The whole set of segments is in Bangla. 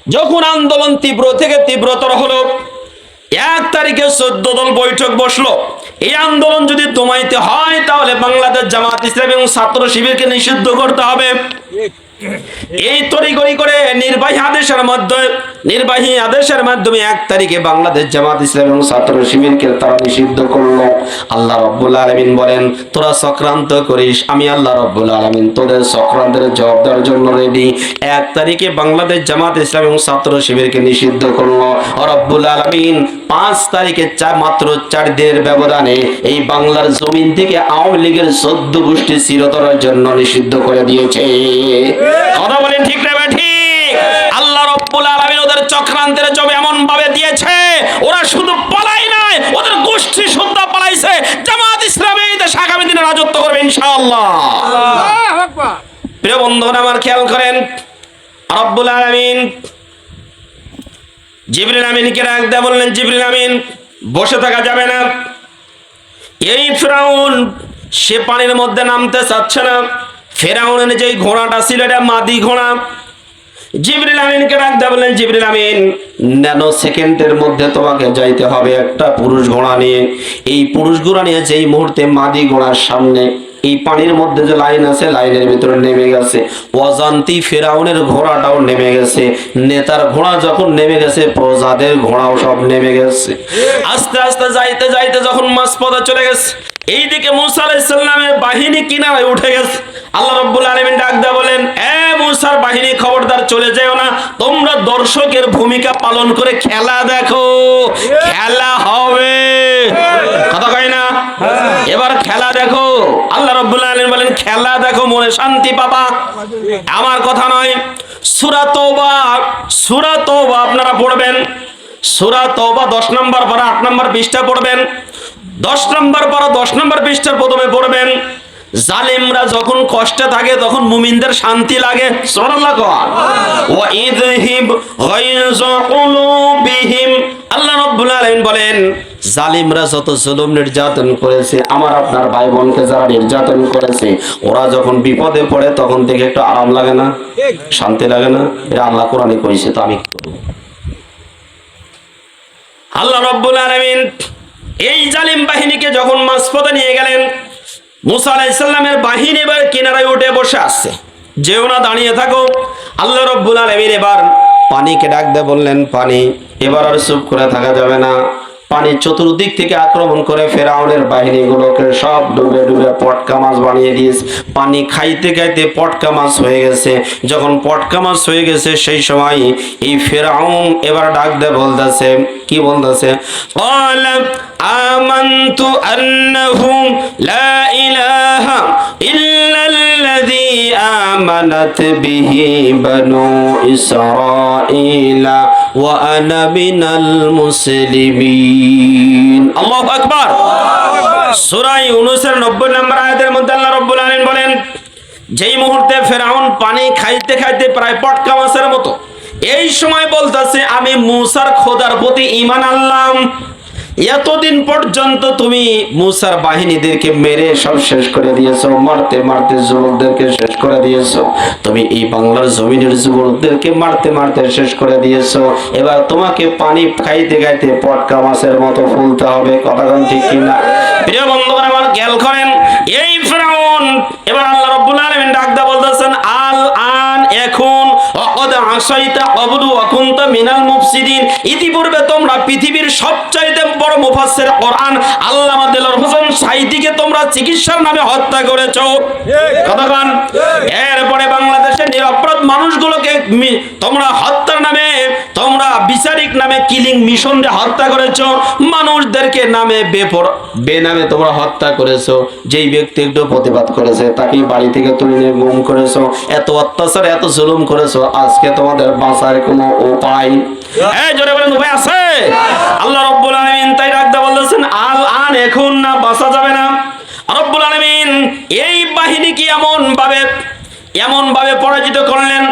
যখন আন্দোলন তীব্র থেকে তীব্রতর হলো, 1 তারিখে 14 দল বৈঠক বসলো। এই আন্দোলন যদি দমাইতে হয় তাহলে বাংলাদেশ জামাত ইসলামী এবং ছাত্র শিবিরকে নিষিদ্ধ করতে হবে। এই তড়িঘড়ি করে নির্বাহী আদেশের মাধ্যমে 1 তারিখে বাংলাদেশ জামাত ইসলামী এবং ছাত্র শিবিরকে তারা নিষিদ্ধ করলো। আল্লাহ রাব্বুল আলামিন বলেন, তোরা চক্রান্ত করিস, আমি আল্লাহ রাব্বুল আলামিন তোদের চক্রান্তের জবাব দেওয়ার জন্য রেডি। 1 তারিখে বাংলাদেশ জামাত ইসলামী এবং ছাত্র শিবিরকে নিষিদ্ধ করলো রাব্বুল আলামিন। 5 তারিখে মাত্র 4 দিনের ব্যবধানে এই বাংলার জমিন থেকে আওয়ামী লীগের 14 গোষ্ঠী চিরতরের জন্য নিষিদ্ধ করে দিয়েছে। কথা বলেন ঠিক না ঠিক? আল্লাহ রাব্বুল আলামিন ওদের চক্রান্তের জবাব এমন ভাবে দিয়েছে, ওরা শুধু পালাই নাই, ওদের গোষ্ঠী শুদ্ধ পালাইছে। জামাত ইসলামী এই দেশে আগামী দিনে রাজত্ব করবে ইনশাআল্লাহ। আল্লাহু আকবার। প্রিয় বন্ধুরা আমার খেয়াল করেন, রাব্বুল আলামিন জিবরিল আমিনকে ডাক দিয়ে বললেন, জিবরিল আমিন বসে থাকা যাবে না। এই ফিরাউন সে পানির মধ্যে নামতে চাচ্ছে না। ফিরাউনের যে ঘোড়াটা ছিল এটা মাদি ঘোড়া। জিবরিল আমিনকে ডাক দিয়ে বললেন, জিবরিল আমিন ন্যানো সেকেন্ডের মধ্যে তোমাকে যাইতে হবে একটা পুরুষ ঘোড়া নিয়ে। এই পুরুষ ঘোড়া নিয়ে যেই মুহূর্তে মাদি ঘোড়ার সামনে এই পানির মধ্যে যে লাইন আছে, লাইনের ভিতরে নেমে গেছে, অজান্তি ফেরাউনের ঘোড়াটাও নেমে গেছে। নেতার ঘোড়া যখন নেমে গেছে, প্রজাদের ঘোড়াও সব নেমে গেছে। আস্তে আস্তে যাইতে যাইতে যখন মাঝপথে চলে গেছে, এইদিকে মুসা আলাইহিস সালামের বাহিনী কিনারায় উঠে গেছে। আল্লাহ রাব্বুল আলামিন ডাক দেয়া বলেন, এ মুসার বাহিনী খবরদার চলে যেও না, তোমরা দর্শকের ভূমিকা পালন করে খেলা দেখো, খেলা হবে। কথা কয় না? এবার খেলা দেখো। আল্লাহ রাব্বুল আলামিন বলেন, খেলা দেখো, মনে শান্তি পাবা। আমার কথা নয়। সূরা তওবা আপনারা পড়বেন। সূরা তওবা 10 নম্বর পারা 8 নম্বর পৃষ্ঠা পড়বেন। 10 নম্বর পারা 10 নম্বর পৃষ্ঠার প্রথমে পড়বেন, জালিমরা যখন কষ্টে থাকে তখন মুমিনদের শান্তি লাগে। সুবহানাল্লাহ। ওয়া ইযহিব গায়যা কুলুবিহিম। আল্লাহ রাব্বুল আলামিন বলেন, জালিমরা যত জুলুম নির্যাতন করেছে, আমার আপনার ভাই বোনকে যারা নির্যাতন করেছে, ওরা যখন বিপদে পড়ে তখন থেকে একটু আরাম লাগে না, শান্তি লাগে না? এটা আল্লাহ কোরআনে কইছে, তো আমি কি করব? আল্লাহ রাব্বুল আলামিন এই জালিম বাহিনীকে যখন মাঝপথে নিয়ে গেলেন, মুসা আলাইহিস সালামের বাহিনী এবার কিনারায় উঠে বসে আছে। যেও না, দাঁড়িয়ে থাকো। আল্লাহ রাব্বুল আলামিন এবার পানিকে ডাক দিয়ে বললেন, পানি এবার আর চুপ করে থাকা যাবে না। পানি চতুর্দিক থেকে আক্রমণ করে ফেরাউনের বাহিনীগুলোকে সব ডুবে ডুবে পটকা মাছ বানিয়ে দিয়েছে। পানি খাইতে খাইতে পটকা মাছ হয়ে গেছে। যখন পটকা মাছ হয়ে গেছে, সেই সময় এই ফেরাউন এবার ডাক দিয়ে বলতেছে, কি বলতেছে? আমানতু আন্নাহু লা ইলাহা ইল্লাল্লাযী আমানাত বিহি বানু ইসরাঈলা ওয়া আনা মিনাল মুসলিমিন। আল্লাহু আকবার। সূরা ইউনূসের 90 নম্বর আয়াতের মধ্যে আল্লাহ রাব্বুল আলামিন বলেন, যেই মুহূর্তে ফেরাউন পানি খাইতে খাইতে প্রায় পটকা মাছের মতো, এই সময় বলতেছে, আমি মুসার খোদার প্রতি ঈমান আনলাম। এতদিন পর্যন্ত তুমি মুসার বাহিনীদেরকে মেরে সব শেষ করে দিয়েছো, মারতে মারতে যুবকদেরকে শেষ করে দিয়েছো। তুমি এই বাংলার জমিনের যুবকদেরকে মারতে মারতে শেষ করে দিয়েছো। এবার তোমাকে পানি খাইতে খাইতে পটকা মাছের মতো ফুলতে হবে। কথা কোন ঠিক কিনা? প্রিয় বন্ধুরা আমার খেয়াল করেন, এই ফিরআউন এবার আল্লাহ রাব্বুল আলামিন ডাক দা বলতেছেন, আল আন, এখন, ওয়াকাদ আসাইতা ক্বাবলু ওয়া কুনতা মিনাল মুফসিদিন। ইতিপূর্বে তোমরা পৃথিবীর সবচাইতে বড় মুফাসসির কোরআন আল্লামা দেলোয়ার হোসেন সাঈদীকে তোমরা চিকিৎসার নামে হত্যা করেছো। কথা বলেন। এরপরে বাংলাদেশের নিরপরাধ মানুষগুলোকে তোমরা হত্যার নামে, তোমরা বিচারিক নামে কিলিং মিশন দিয়ে হত্যা করেছো। মানুষদেরকে নামে বেনামে তোমরা হত্যা করেছো। যেই ব্যক্তি একটু প্রতিবাদ করেছে তাকে বাড়ি থেকে তুলে নিয়ে গুম করেছো। এত অত্যাচার, এত জুলুম করেছো। আজকে তোমাদের বাঁচার কোনো উপায়, জোরে বলেন, উপায় আছে? আল্লাহ রাব্বুল আলামিন তাই ডাকতে বলতেছেন, আল আন, এখন না, বাঁচা যাবে না। রব্বুল আলামিন এই বাহিনীকে এমন ভাবে পরাজিত করলেন,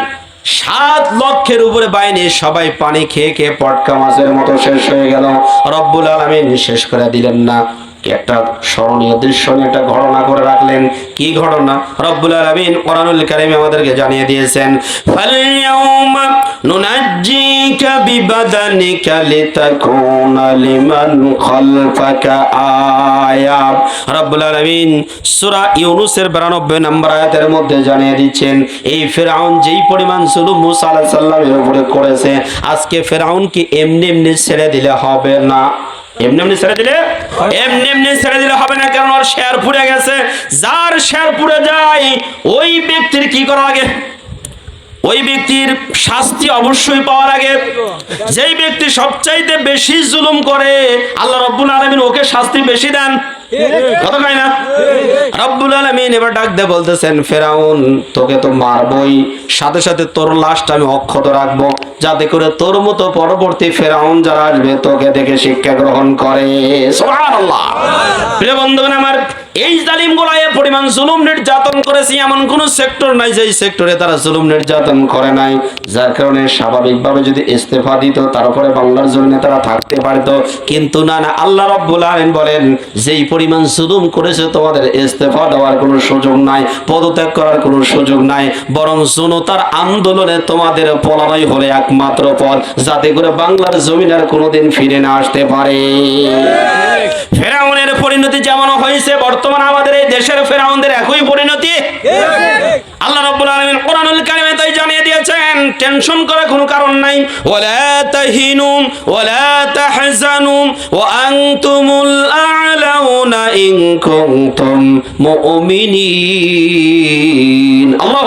7 লক্ষের উপরে বাহিনী সবাই পানি খেয়ে খেয়ে পটকা মাছের মতো শেষ হয়ে গেল। রব্বুল আলামিন শেষ করে দিলেন না, একটা স্মরণীয় দৃশ্য নিয়ে একটা ঘটনা করে রাখলেন। কি ঘটনা? রব্বুল আলামিন কোরআনুল কারীমে আমাদেরকে জানিয়ে দিয়েছেন, ফাল ইয়াউমা নুনাজ্জি বিবাদানিকা লিতাকুনা লিমান খালফাকা আয়া। রব্বুল আলামিন সূরা ইউনূসের 92 নম্বর আয়াতের মধ্যে জানিয়ে দিচ্ছেন, এই ফিরআউন যেই পরিমাণ জুলুম মুসা আলাইহিস সালামের উপরে করেছে, আজকে ফিরআউনকে এমনি এমনি ছেড়ে দিলে হবে না। এমনি এমনি ছেড়ে দিলে হবে না, কারণ ওর শের পুড়ে গেছে। যার শের পুড়ে যায় ওই ব্যক্তির কি করা লাগে? ওই ব্যক্তির শাস্তি অবশ্যই পাওয়া লাগে। যেই ব্যক্তি সবচাইতে বেশি জুলুম করে আল্লাহ রাব্বুল আলামিন ওকে শাস্তি বেশি দেন। কথা কয় না? রব্বুল আলামিন এবার ডাক দিয়ে বলতেছেন, ফেরাউন তোকে তো মারবই, সাথে সাথে তোর লাশটা আমি অক্ষত রাখবো, যাতে করে তোর মতো পরবর্তী ফেরাউন যারা আসবে তোকে দেখে শিক্ষা গ্রহণ করে। সুবহানাল্লাহ। প্রিয় বন্ধুগণ আমার, এই জালিমগুলো এ পরিমাণ জুলুম নির্যাতন করেছে এমন কোন সেক্টর নাই যেই সেক্টরে তারা জুলুম নির্যাতন করে নাই। যার কারণে স্বাভাবিকভাবে যদি ইস্তেফা দিত তারপরে বাংলার জমিনে তারা থাকতে পারত, কিন্তু না, আল্লাহ রাব্বুল আলামিন বলেন যেই পরিমাণ জুলুম করেছে তোমাদের ইস্তেফা দেওয়ার কোনো সুযোগ নাই, পদত্যাগ করার কোনো সুযোগ নাই, বরং জনতার আন্দোলনে তোমাদের পলায়ন হলে একমাত্র পথ, যাতে করে বাংলার জমিনে আর কোনোদিন ফিরে না আসতে পারে। ফেরাউনের পরিণতি যেমন হয়েছে, বর্তমানে আমাদের এই দেশের ফেরাউনদের একই পরিণতি। আল্লাহ রাব্বুল আলামিন কোরআনুল কারীমে তাই জানিয়ে দিয়েছেন, টেনশন করার কোনো কারণ নাই। ওয়ালা তাহিনু ওয়ালা তাহজানু ওয়া আনতুমুল আ'লাউনা ইন কুনতুম মুমিনিন। আল্লাহ